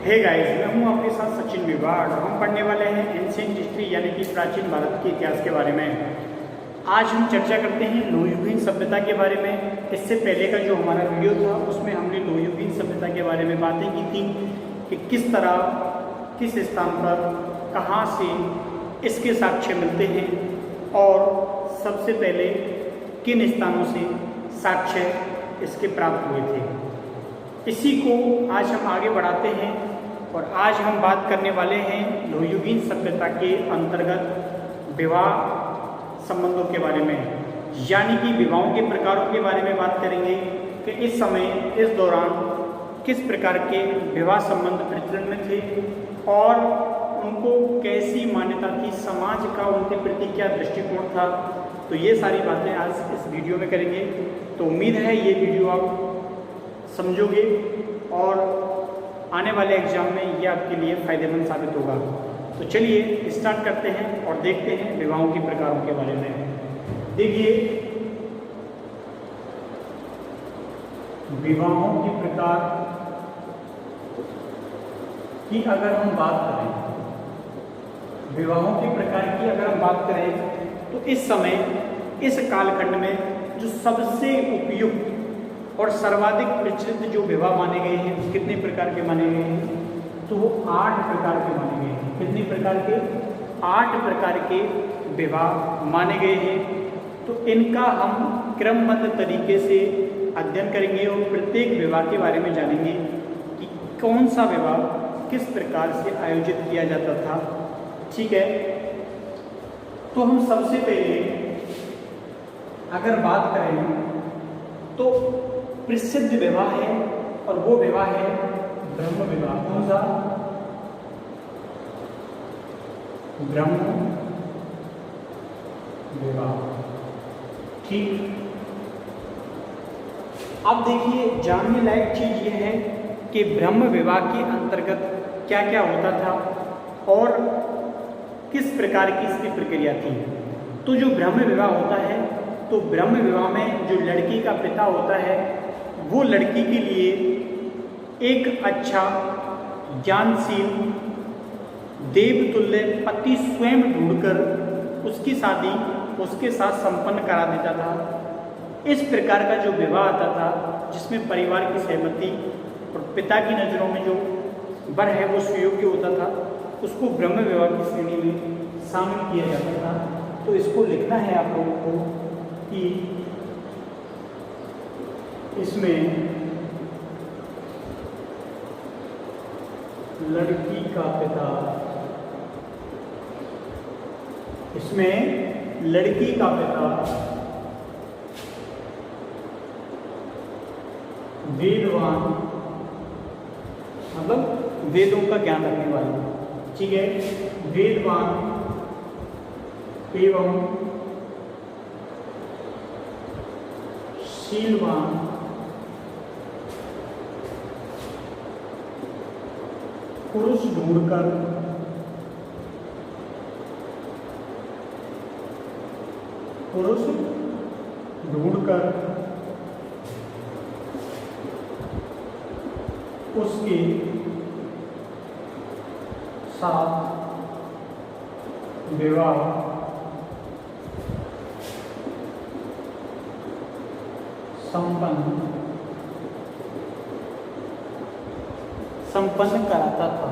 Hey guys, मैं हूं आपके साथ सचिन विवाड़। हम पढ़ने वाले हैं एंशिएंट हिस्ट्री यानी कि प्राचीन भारत के इतिहास के बारे में। आज हम चर्चा करते हैं लोहयुगीन सभ्यता के बारे में। इससे पहले का जो हमारा वीडियो था उसमें हमने लोहयुगीन सभ्यता के बारे में बातें की थी कि किस तरह, किस स्थान पर, कहाँ से इसके साक्ष्य मिलते हैं और सबसे पहले किन स्थानों से साक्ष्य इसके प्राप्त हुए थे। इसी को आज हम आगे बढ़ाते हैं और आज हम बात करने वाले हैं लोहयुगीन सभ्यता के अंतर्गत विवाह संबंधों के बारे में, यानी कि विवाहों के प्रकारों के बारे में बात करेंगे कि इस समय, इस दौरान किस प्रकार के विवाह संबंध प्रचलन में थे और उनको कैसी मान्यता थी, समाज का उनके प्रति क्या दृष्टिकोण था। तो ये सारी बातें आज इस वीडियो में करेंगे। तो उम्मीद है ये वीडियो आप समझोगे और आने वाले एग्जाम में ये आपके लिए फ़ायदेमंद साबित होगा। तो चलिए स्टार्ट करते हैं और देखते हैं विवाहों के प्रकारों के बारे में। देखिए, विवाहों के प्रकार की अगर हम बात करें, विवाहों के प्रकार की अगर हम बात करें तो इस समय, इस कालखंड में जो सबसे उपयुक्त और सर्वाधिक प्रचलित जो विवाह माने गए हैं, कितने प्रकार के माने गए हैं? तो वो 8 प्रकार के माने गए हैं। कितने प्रकार के? 8 प्रकार के विवाह माने गए हैं। तो इनका हम क्रमबद्ध तरीके से अध्ययन करेंगे और प्रत्येक विवाह के बारे में जानेंगे कि कौन सा विवाह किस प्रकार से आयोजित किया जाता था। ठीक है, तो हम सबसे पहले अगर बात करें तो प्रसिद्ध विवाह है और वो विवाह है ब्रह्म विवाह। कौन सा? ब्रह्म विवाह। ठीक, अब देखिए, जानने लायक चीज ये है कि ब्रह्म विवाह के अंतर्गत क्या क्या होता था और किस प्रकार की इसकी प्रक्रिया थी। तो जो ब्रह्म विवाह होता है, तो ब्रह्म विवाह में जो लड़की का पिता होता है वो लड़की के लिए एक अच्छा, ज्ञानशील, देवतुल्य पति स्वयं ढूंढकर उसकी शादी उसके साथ संपन्न करा देता था। इस प्रकार का जो विवाह आता था जिसमें परिवार की सहमति और पिता की नज़रों में जो वर है वो सुयोग्य होता था, उसको ब्रह्म विवाह की श्रेणी में शामिल किया जाता था। तो इसको लिखना है आप लोगों को कि इसमें लड़की का पिता, इसमें लड़की का पिता वेदवान, मतलब वेदों का ज्ञान रखने वाला, ठीक है, वेदवान एवं शीलवान पुरुष ढूंढकर उसके साथ विवाह संपन्न कराता था।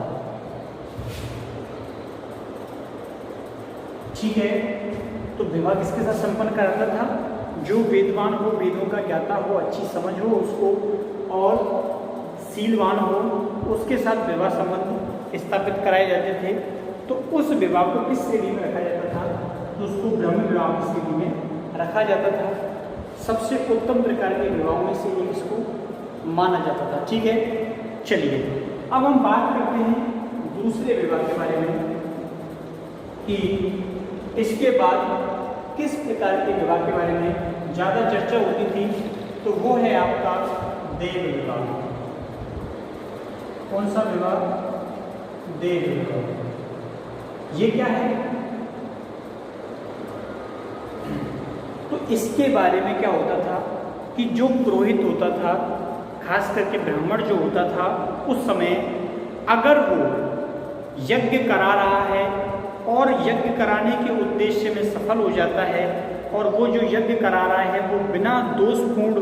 ठीक है, तो विवाह किसके साथ संपन्न कराता था? जो वेदवान हो, वेदों का ज्ञाता हो, अच्छी समझ हो उसको, और शीलवान हो, उसके साथ विवाह संबंध स्थापित कराए जाते थे। तो उस विवाह को किस श्रेणी में रखा जाता था? तो उसको ब्रह्म विवाह की श्रेणी में रखा जाता था। सबसे उत्तम प्रकार के विवाहों में से एक इसको माना जाता था। ठीक है, चलिए अब हम बात करते हैं दूसरे विवाह के बारे में कि इसके बाद किस प्रकार के विवाह के बारे में ज़्यादा चर्चा होती थी। तो वो है आपका देव विवाह। कौन सा विवाह? देव विवाह। ये क्या है? तो इसके बारे में क्या होता था कि जो पुरोहित होता था, खास करके ब्राह्मण जो होता था, उस समय अगर वो यज्ञ करा रहा है और यज्ञ कराने के उद्देश्य में सफल हो जाता है और वो जो यज्ञ करा रहा है वो बिना दोषपूर्ण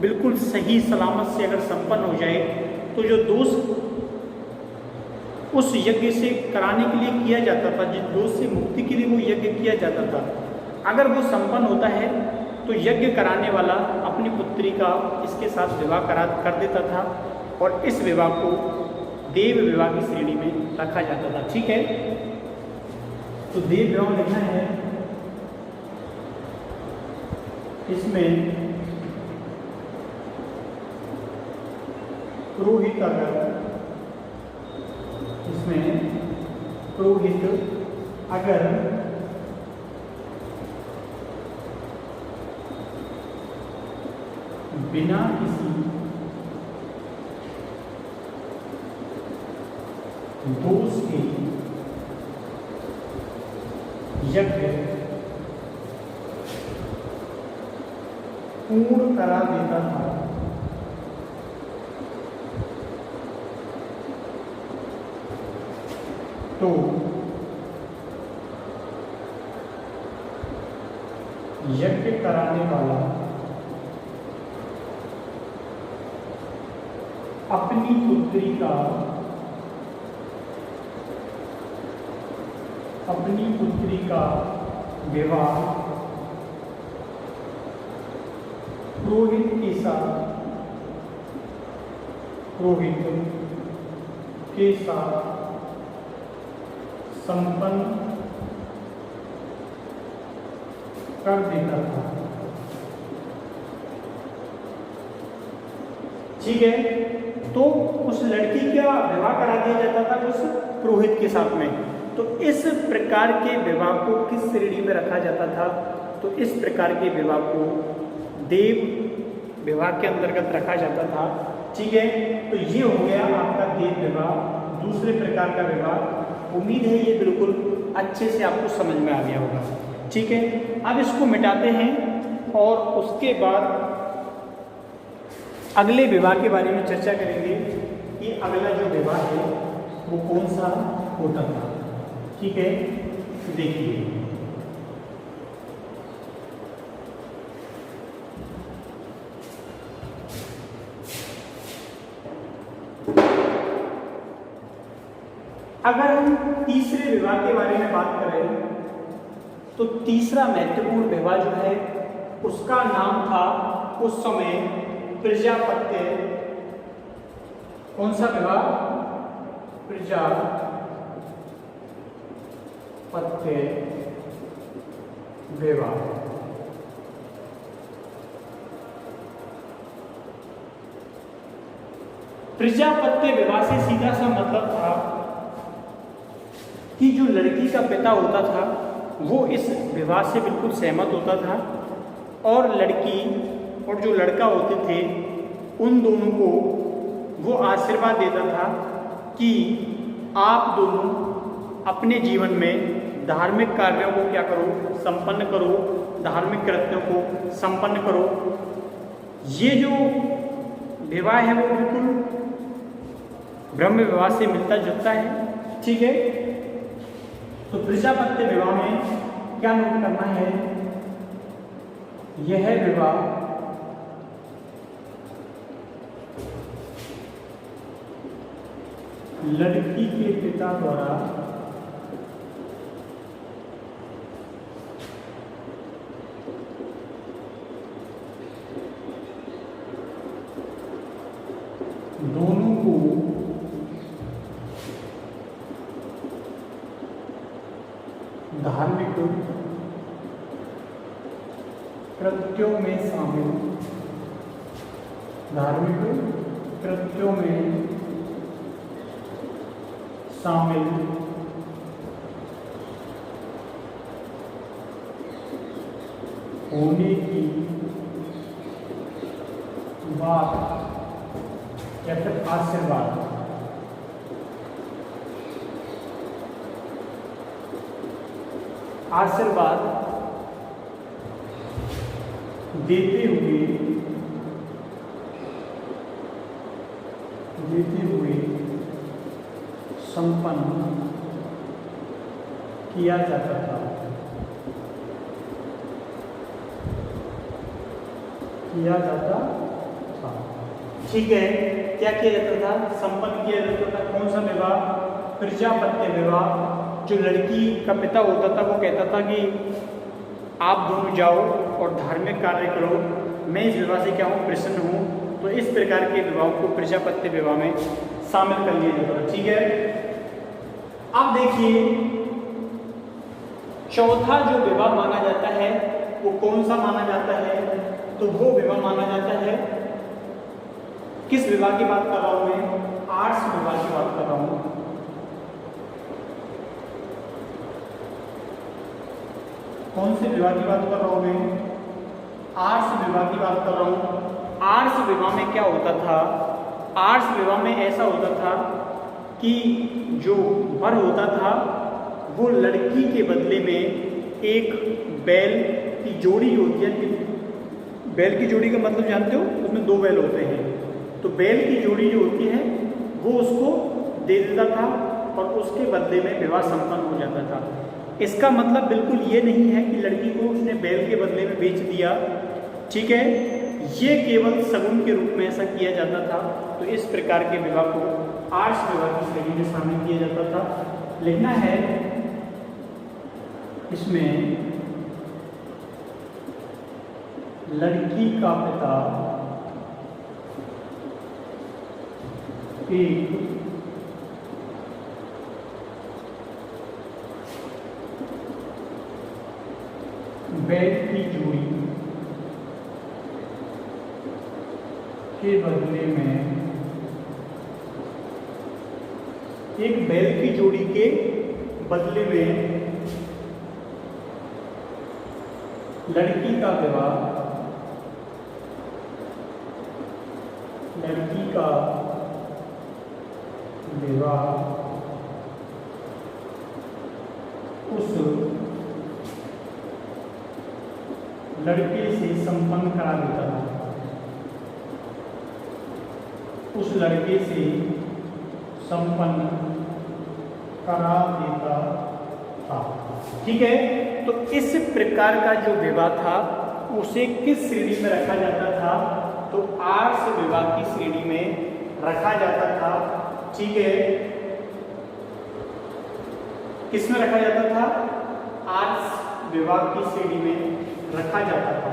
बिल्कुल सही सलामत से अगर संपन्न हो जाए, तो जो दोष उस यज्ञ से कराने के लिए किया जाता था, जिस दोष से मुक्ति के लिए वो यज्ञ किया जाता था, अगर वो संपन्न होता है तो यज्ञ कराने वाला अपनी पुत्री का इसके साथ विवाह कर देता था और इस विवाह को देव विवाह की श्रेणी में रखा जाता था। ठीक है, तो देव विवाह लिखना है, इसमें पुरोहित अगर बिना किसी दोष के यज्ञ पूर्ण करा देता था, तो यज्ञ कराने वाला अपनी पुत्री का विवाह पुरोहित के साथ संपन्न कर देता था। ठीक है, तो उस लड़की का विवाह करा दिया जाता था उस पुरोहित के साथ में। तो इस प्रकार के विवाह को किस श्रेणी में रखा जाता था? तो इस प्रकार के विवाह को देव विवाह के अंतर्गत रखा जाता था। ठीक है, तो ये हो गया आपका देव विवाह, दूसरे प्रकार का विवाह। उम्मीद है ये बिल्कुल अच्छे से आपको समझ में आ गया होगा। ठीक है, अब इसको मिटाते हैं और उसके बाद अगले विवाह के बारे में चर्चा करेंगे कि अगला जो विवाह है वो कौन सा होता था। ठीक है, देखिए अगर हम तीसरे विवाह के बारे में बात करें तो तीसरा महत्वपूर्ण विवाह जो है उसका नाम था उस समय प्रजापत्य। कौन सा विवाह? प्रजापत्य विवाह। प्रजापत्य विवाह से सीधा सा मतलब था कि जो लड़की का पिता होता था वो इस विवाह से बिल्कुल सहमत होता था और लड़की और जो लड़का होते थे उन दोनों को वो आशीर्वाद देता था कि आप दोनों अपने जीवन में धार्मिक कार्यों को क्या करो, संपन्न करो, धार्मिक कृत्यों को संपन्न करो। ये जो विवाह है वो बिल्कुल ब्रह्म विवाह से मिलता जुलता है। ठीक है, तो प्रजापत्य विवाह में क्या नोट करना है? यह विवाह लड़की के पिता द्वारा दोनों को धार्मिक कृत्यों में शामिल होने की बात या फिर आशीर्वाद देते हुए संपन्न किया जाता था। किया जाता था, ठीक है। क्या किया जाता था? संपन्न किया जाता था। कौन सा विवाह? प्रजापत्य विवाह। जो लड़की का पिता होता था वो कहता था कि आप दोनों जाओ और धार्मिक कार्य करो, मैं इस विवाह से क्या हूँ, प्रसन्न हूँ। तो इस प्रकार के विवाह को प्रजापत्य विवाह में शामिल कर लिया जाता था, ठीक है। अब देखिए चौथा जो विवाह माना जाता है वो कौन सा माना जाता है? तो वो विवाह माना जाता है, किस विवाह की बात कर रहा हूं मैं? आर्ष विवाह की बात कर रहा हूं। कौन से विवाह की बात कर रहा हूं मैं? आर्ष विवाह की बात कर रहा हूं। आर्ष विवाह में क्या होता था? आर्ष विवाह में ऐसा होता था कि जो वर होता था वो लड़की के बदले में एक बैल की जोड़ी होती है। बैल की जोड़ी का मतलब जानते हो? उसमें 2 बैल होते हैं। तो बैल की जोड़ी जो होती है वो उसको दे देता था और उसके बदले में विवाह संपन्न हो जाता था। इसका मतलब बिल्कुल ये नहीं है कि लड़की को उसने बैल के बदले में बेच दिया, ठीक है। ये केवल सगुन के रूप में ऐसा kiया जाता था। तो इस प्रकार के विवाह को आर्ष विवाह की श्रेणी में शामिल किया जाता था। लिखना है इसमें लड़की का पिता एक बैल की जोड़ी के बदले में, एक बैल की जोड़ी के बदले में लड़की का विवाह, लड़की का विवाह उस लड़के से संपन्न करा देता था, उस लड़के से संपन्न करा देता था, ठीक है। तो इस प्रकार का जो विवाह था उसे किस श्रेणी में रखा जाता था? तो आर्ष विवाह की श्रेणी में रखा जाता था, ठीक है। किस में रखा जाता था? आर्ष विवाह की श्रेणी में रखा जाता था।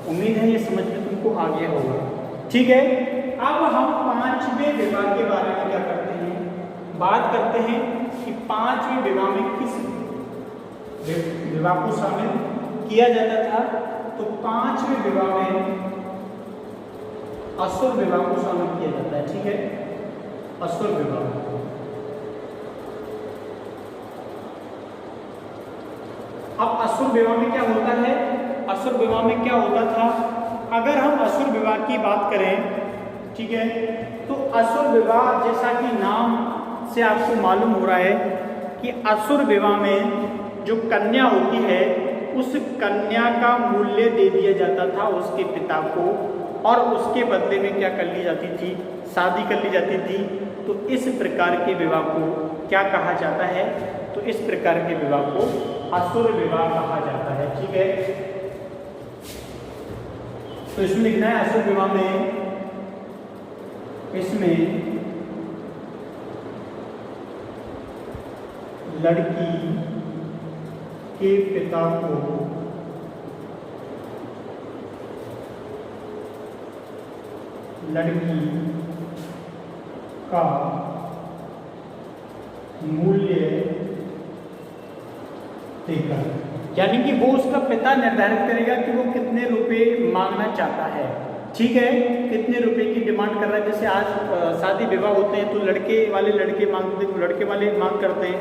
उम्मीद है ये समझ में तुमको आ गया होगा, ठीक है। अब हम 5वें विवाह के बारे में क्या करते हैं? बात करते हैं कि 5वें विवाह में किस विवाह को शामिल किया जाता था। तो 5वें विवाह में असुर विवाह को शामिल किया जाता है, ठीक है। असुर विवाह, अब असुर विवाह में क्या होता है? असुर विवाह में क्या होता था? अगर हम असुर विवाह की बात करें, ठीक है, तो असुर विवाह जैसा कि नाम से आपको मालूम हो रहा है कि असुर विवाह में जो कन्या होती है उस कन्या का मूल्य दे दिया जाता था उसके पिता को, और उसके बदले में क्या कर ली जाती थी? शादी कर ली जाती थी। तो इस प्रकार के विवाह को क्या कहा जाता है? तो इस प्रकार के विवाह को असुर विवाह कहा जाता है, ठीक है। तो इसमें लिखना है असुर विवाह में, इसमें लड़की के पिता को लड़की का मूल्य देकर, यानी कि वो उसका पिता निर्धारित करेगा कि वो कितने रुपए मांगना चाहता है, ठीक है। कितने रुपए की डिमांड कर रहा है? जैसे आज शादी विवाह होते हैं तो लड़के वाले मांग करते हैं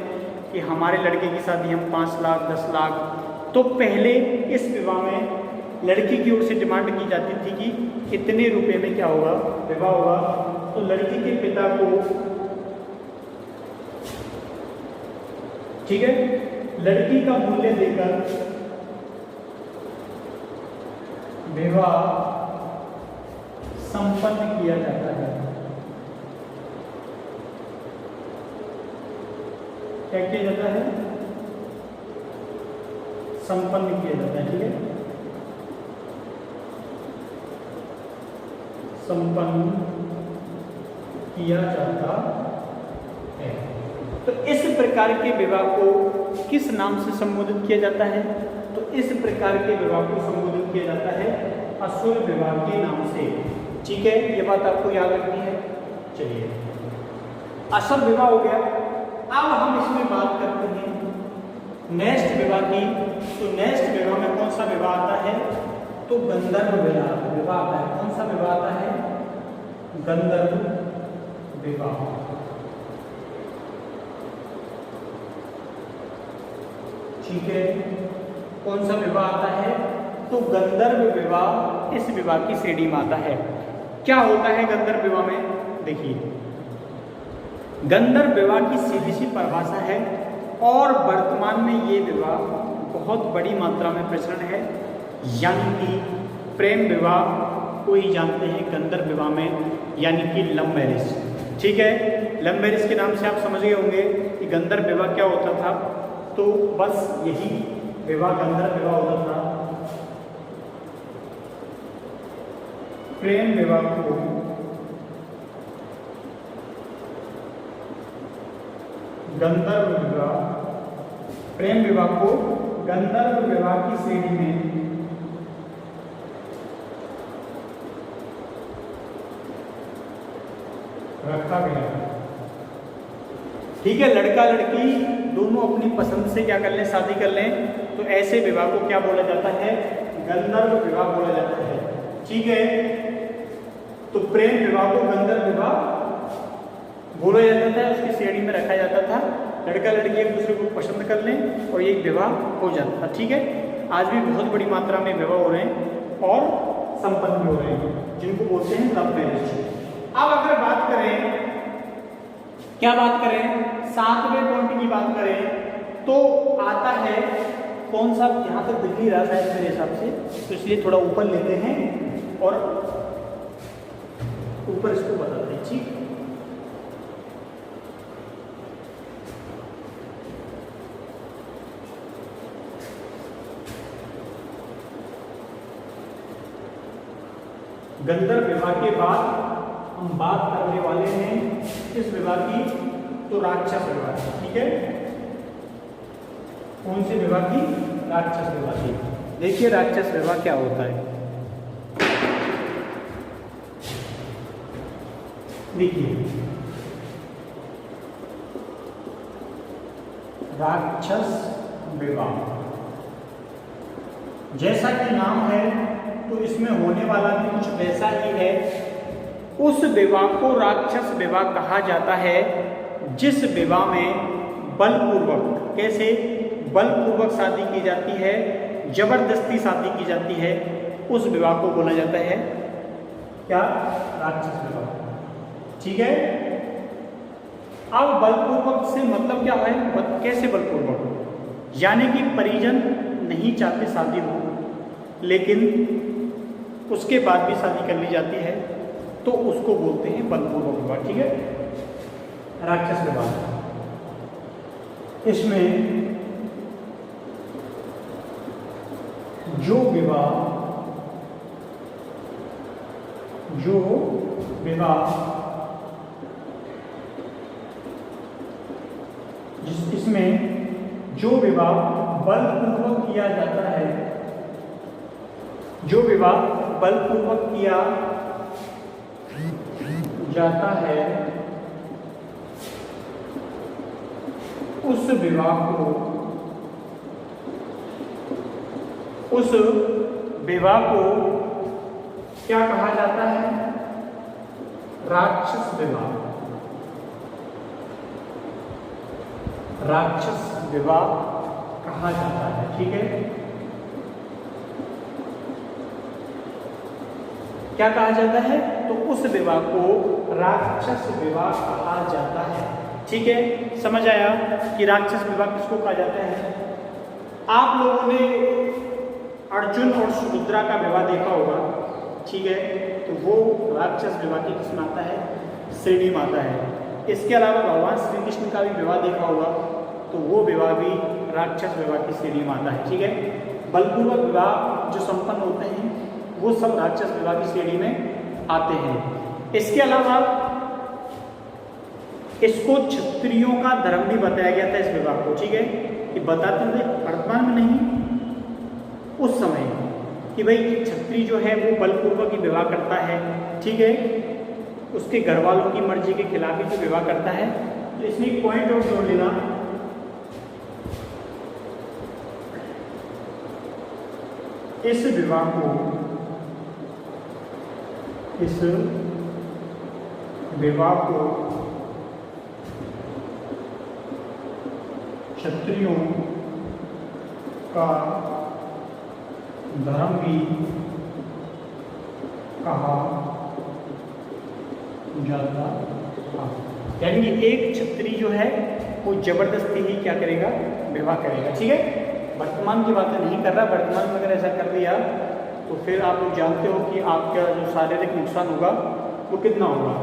कि हमारे लड़के की शादी हम 5 लाख 10 लाख। तो पहले इस विवाह में लड़की की ओर से डिमांड की जाती थी कि इतने रुपए में क्या होगा? विवाह होगा। तो लड़की के पिता को, ठीक है, लड़की का मूल्य देकर विवाह संपन्न किया जाता है। क्या किया जाता है, संपन्न किया जाता है। ठीक है, संपन्न किया जाता है। तो इस प्रकार के विवाह को किस नाम से संबोधित किया जाता है, तो इस प्रकार के विवाह को संबोधित किया जाता है असुर विवाह के नाम से। ठीक है, ये बात आपको याद रखनी है। चलिए, असुर विवाह हो गया। अब हम इसमें बात करते हैं नेक्स्ट विवाह की। तो नेक्स्ट विवाह में कौन सा विवाह आता है, तो गंधर्व विवाह आता है। कौन सा विवाह आता है, गंधर्व विवाह। ठीक है, कौन सा विवाह आता है, तो गंधर्व विवाह इस विवाह की श्रेणी में आता है। क्या होता है गंधर्व विवाह में, देखिए, गंधर्व विवाह की सीधी सी परिभाषा है और वर्तमान में ये विवाह बहुत बड़ी मात्रा में प्रचलन है, यानी कि प्रेम विवाह को ही जानते हैं गंधर्व विवाह में, यानी कि लव मैरिज। ठीक है, लव मैरिज के नाम से आप समझ गए होंगे कि गंधर्व विवाह क्या होता था। तो बस यही विवाह गंधर्व विवाह होता था। प्रेम विवाह को गंधर्व विवाह, प्रेम विवाह को गंधर्व विवाह की श्रेणी में रखा गया। ठीक है, लड़का लड़की दोनों अपनी पसंद से क्या कर लें, शादी कर लें, तो ऐसे विवाह को क्या बोला जाता है, गंधर्व विवाह बोला जाता है। ठीक है, तो प्रेम विवाह को गंधर्व विवाह बोला जाता था, उसकी श्रेणी में रखा जाता था। लड़का लड़की एक दूसरे को पसंद कर लें और एक विवाह हो जाता था। ठीक है, आज भी बहुत बड़ी मात्रा में विवाह हो रहे हैं और संपन्न भी हो रहे हैं, जिनको बोलते हैं लव मैरिज। अब अगर बात करें, क्या बात करें, 7वें पॉइंट की बात करें, तो आता है कौन सा, यहाँ तक दिख नहीं रहा शायद मेरे हिसाब से, तो इसलिए थोड़ा ऊपर लेते हैं और ऊपर इसको बताते हैं। ठीक, गंधर्व विवाह के बाद हम बात करने वाले हैं किस विवाह की, तो राक्षस विवाह की। ठीक है, कौन से विवाह की, राक्षस विवाह की। देखिए राक्षस विवाह क्या होता है, देखिए राक्षस विवाह जैसा कि नाम है, तो इसमें होने वाला भी कुछ वैसा ही है। उस विवाह को राक्षस विवाह कहा जाता है जिस विवाह में बलपूर्वक, कैसे, बलपूर्वक शादी की जाती है, जबरदस्ती शादी की जाती है, उस विवाह को बोला जाता है क्या, राक्षस विवाह। ठीक है, अब बलपूर्वक से मतलब क्या है, कैसे बलपूर्वक, यानी कि परिजन नहीं चाहते शादी हो, लेकिन उसके बाद भी शादी कर ली जाती है, तो उसको बोलते हैं बलपूर्वक विवाह। ठीक है, राक्षस विवाह। इसमें जो विवाह इसमें जो विवाह बलपूर्वक किया जाता है, जो विवाह बलपूर्वक किया जाता है, उस विवाह को क्या कहा जाता है, राक्षस विवाह। राक्षस विवाह कहा जाता है। ठीक है, क्या कहा जाता है, तो उस विवाह को राक्षस विवाह कहा जाता है। ठीक है, समझ आया कि राक्षस विवाह किसको कहा जाता है। आप लोगों ने अर्जुन और सुभद्रा का विवाह देखा होगा। ठीक है, तो वो राक्षस विवाह की किस्म आता है, श्रेणी में आता है। इसके अलावा भगवान श्री कृष्ण का भी विवाह देखा होगा, तो वो विवाह भी राक्षस विवाह की श्रेणी में आता है। ठीक है, बलपूर्वक विवाह जो संपन्न होते हैं वो सब राक्षस विवाह की श्रेणी में आते हैं। इसके अलावा इसको क्षत्रियों का धर्म भी बताया गया था इस विवाह को। ठीक है, कि बताते थे वर्तमान में नहीं, उस समय कि भाई क्षत्रिय जो है वो बलपूर्वक ही विवाह करता है। ठीक है, उसके घर वालों की मर्जी के खिलाफ ही जो विवाह करता है। तो इसमें एक पॉइंट और जोड़ लेना, इस विवाह को क्षत्रियों का धर्म भी कहा जाता था। यानी कि एक क्षत्रिय जो है वो जबरदस्ती ही क्या करेगा, विवाह करेगा। ठीक है, वर्तमान की बातें नहीं कर रहा, वर्तमान में अगर ऐसा कर दिया तो फिर आप लोग जानते हो कि आपका जो शारीरिक नुकसान होगा वो कितना होगा।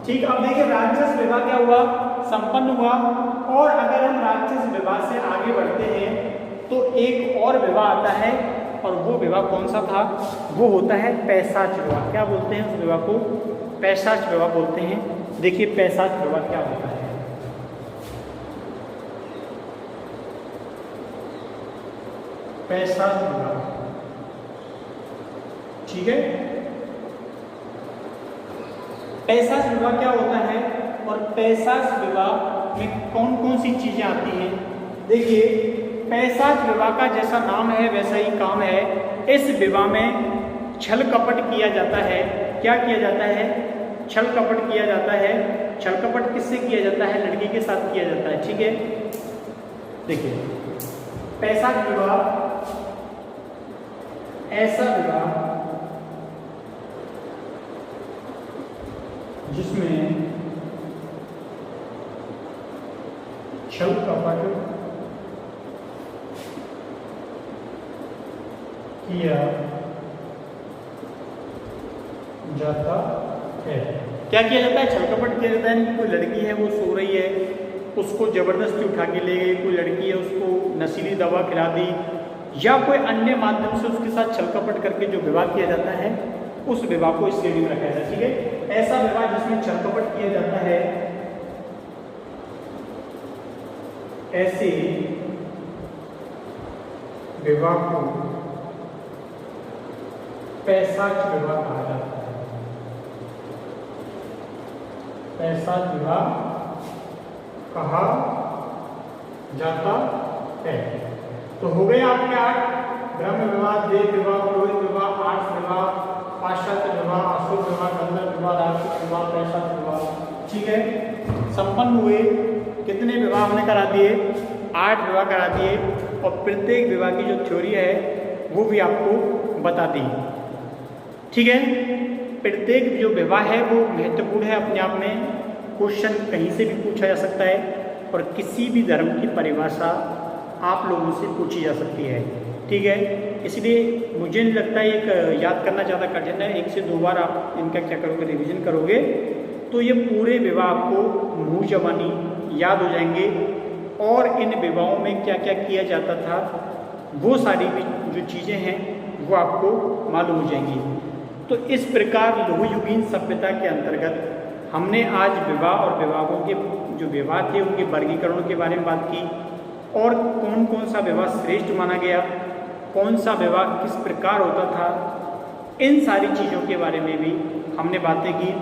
ठीक, अब देखिए राक्षस विवाह क्या हुआ, संपन्न हुआ। और अगर हम राक्षस विवाह से आगे बढ़ते हैं तो एक और विवाह आता है, और वो विवाह कौन सा था, वो होता है पैशाच विवाह। क्या बोलते हैं उस विवाह को, पैशाच विवाह बोलते हैं। देखिए पैशाच विवाह क्या होता है। पैशाच विवाह, ठीक है, पैशाच विवाह क्या होता है और पैशाच विवाह में कौन कौन सी चीजें आती हैं। देखिए पैशाच विवाह का जैसा नाम है वैसा ही काम है। इस विवाह में छल कपट किया जाता है। क्या किया जाता है, छल कपट किया जाता है। छल कपट किससे किया जाता है, लड़की के साथ किया जाता है। ठीक है, देखिए पैशाच विवाह ऐसा विवाह जिसमें छल कपट किया जाता है। क्या किया जाता है, छल कपट किया जाता है। कोई लड़की है वो सो रही है, उसको जबरदस्ती उठा के ले गई, कोई लड़की है उसको नशीली दवा खिला दी, या कोई अन्य माध्यम से उसके साथ छल कपट करके जो विवाह किया जाता है उस विवाह को इस श्रेणी में रखा जाता है। ठीक है, ऐसा विवाह जिसमें छल कपट किया जाता है, ऐसे विवाह को पैशाच विवाह कहा जाता है। पैशाच विवाह कहा जाता है। तो हो गए आपके 8, ब्रह्म विवाह, देव विवाह, पुरोहित विवाह, आर्ष विवाह, पाश्चात्य विवाह, असुर विवाह, गंधर्व विवाह, राक्षस विवाह, पैशाच विवाह। ठीक है, संपन्न हुए। कितने विवाह हमने करा दिए, 8 विवाह करा दिए। और प्रत्येक विवाह की जो थ्योरी है वो भी आपको बता दी। ठीक है, प्रत्येक जो विवाह है वो महत्वपूर्ण है अपने आप में। क्वेश्चन कहीं से भी पूछा जा सकता है और किसी भी धर्म की परिभाषा आप लोगों से पूछी जा सकती है। ठीक है, इसलिए मुझे नहीं लगता एक याद करना ज़्यादा कठिन है। 1 से 2 बार आप इनका क्या करोगे, रिवीजन करोगे तो ये पूरे विवाह आपको मुँह जबानी याद हो जाएंगे। और इन विवाहों में क्या क्या किया जाता था वो सारी भी जो चीज़ें हैं वो आपको मालूम हो जाएंगी। तो इस प्रकार लोहयुगीन सभ्यता के अंतर्गत हमने आज विवाह और विवाहों के जो विवाह थे उनके वर्गीकरणों के बारे में बात की, और कौन कौन सा विवाह श्रेष्ठ माना गया, कौन सा विवाह किस प्रकार होता था, इन सारी चीज़ों के बारे में भी हमने बातें की।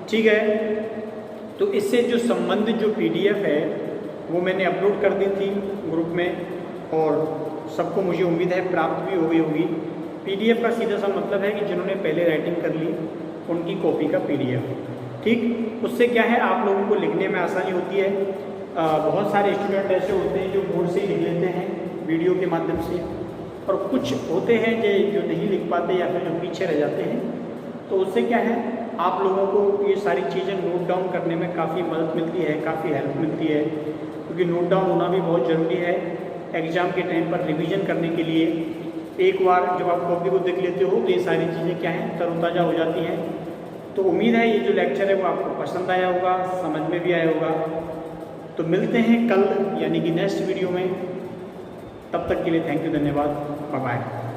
ठीक है, तो इससे जो संबंधित जो PDF है वो मैंने अपलोड कर दी थी ग्रुप में, और सबको मुझे उम्मीद है प्राप्त भी हो गई होगी। PDF का सीधा सा मतलब है कि जिन्होंने पहले राइटिंग कर ली उनकी कॉपी का PDF। ठीक, उससे क्या है आप लोगों को लिखने में आसानी होती है। बहुत सारे स्टूडेंट ऐसे होते हैं जो बोर्ड से ही लिख लेते हैं वीडियो के माध्यम से, और कुछ होते हैं जो नहीं लिख पाते या फिर जो पीछे रह जाते हैं। तो उससे क्या है आप लोगों को ये सारी चीज़ें नोट डाउन करने में काफ़ी मदद मिलती है, काफ़ी हेल्प मिलती है, क्योंकि नोट डाउन होना भी बहुत ज़रूरी है एग्ज़ाम के टाइम पर रिवीजन करने के लिए। एक बार जब आप कॉपी को देख लेते हो तो ये सारी चीज़ें क्या हैं तरोताज़ा हो जाती हैं। तो उम्मीद है ये जो लेक्चर है वो आपको पसंद आया होगा, समझ में भी आया होगा। तो मिलते हैं कल यानी कि नेक्स्ट वीडियो में। तब तक के लिए थैंक यू, धन्यवाद, बाय बाय।